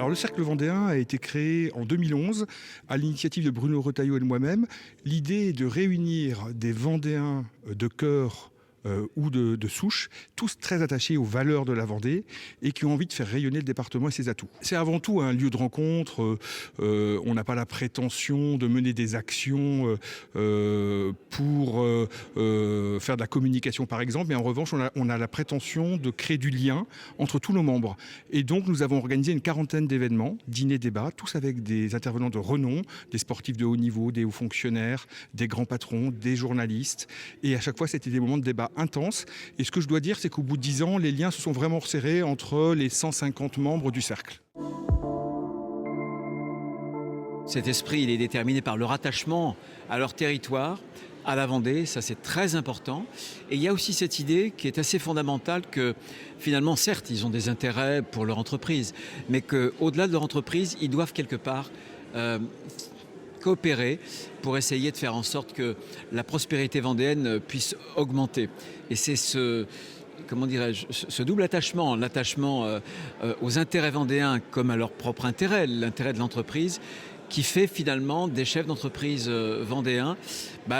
Alors le Cercle Vendéen a été créé en 2011 à l'initiative de Bruno Retailleau et de moi-même. L'idée est de réunir des Vendéens de cœur ou de souche, tous très attachés aux valeurs de la Vendée et qui ont envie de faire rayonner le département et ses atouts. C'est avant tout un lieu de rencontre. On n'a pas la prétention de mener des actions pour faire de la communication par exemple, mais en revanche on a la prétention de créer du lien entre tous nos membres. Et donc nous avons organisé une quarantaine d'événements, dîners, débats, tous avec des intervenants de renom, des sportifs de haut niveau, des hauts fonctionnaires, des grands patrons, des journalistes. Et à chaque fois c'était des moments de débat intense. Et ce que je dois dire, c'est qu'au bout de 10 ans, les liens se sont vraiment resserrés entre les 150 membres du cercle. Cet esprit, il est déterminé par leur attachement à leur territoire, à la Vendée, ça c'est très important. Et il y a aussi cette idée qui est assez fondamentale que finalement, certes, ils ont des intérêts pour leur entreprise, mais qu'au-delà de leur entreprise, ils doivent quelque part coopérer pour essayer de faire en sorte que la prospérité vendéenne puisse augmenter. Et c'est ce double attachement, l'attachement aux intérêts vendéens comme à leur propre intérêt, l'intérêt de l'entreprise, qui fait finalement des chefs d'entreprise vendéens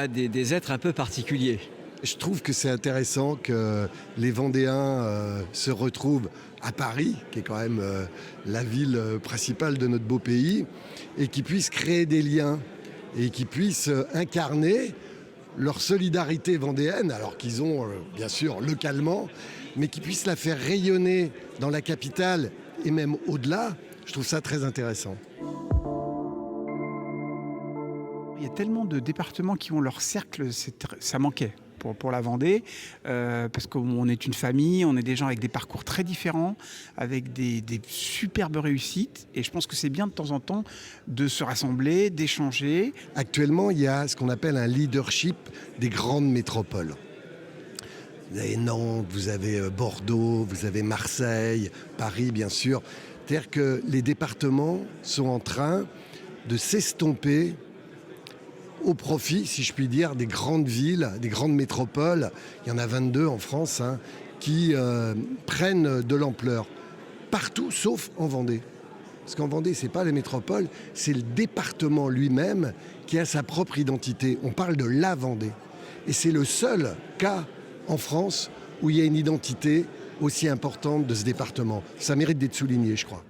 des êtres un peu particuliers. Je trouve que c'est intéressant que les Vendéens se retrouvent à Paris, qui est quand même la ville principale de notre beau pays, et qui puissent créer des liens et qui puissent incarner leur solidarité vendéenne, alors qu'ils ont bien sûr localement, mais qui puissent la faire rayonner dans la capitale et même au-delà. Je trouve ça très intéressant. Il y a tellement de départements qui ont leur cercle, ça manquait pour la Vendée, parce qu'on est une famille, on est des gens avec des parcours très différents, avec des superbes réussites, et je pense que c'est bien de temps en temps de se rassembler, d'échanger. Actuellement, il y a ce qu'on appelle un leadership des grandes métropoles. Vous avez Nantes, vous avez Bordeaux, vous avez Marseille, Paris bien sûr. C'est-à-dire que les départements sont en train de s'estomper au profit, si je puis dire, des grandes villes, des grandes métropoles. Il y en a 22 en France qui prennent de l'ampleur. Partout, sauf en Vendée. Parce qu'en Vendée, ce n'est pas les métropoles, c'est le département lui-même qui a sa propre identité. On parle de la Vendée. Et c'est le seul cas en France où il y a une identité aussi importante de ce département. Ça mérite d'être souligné, je crois.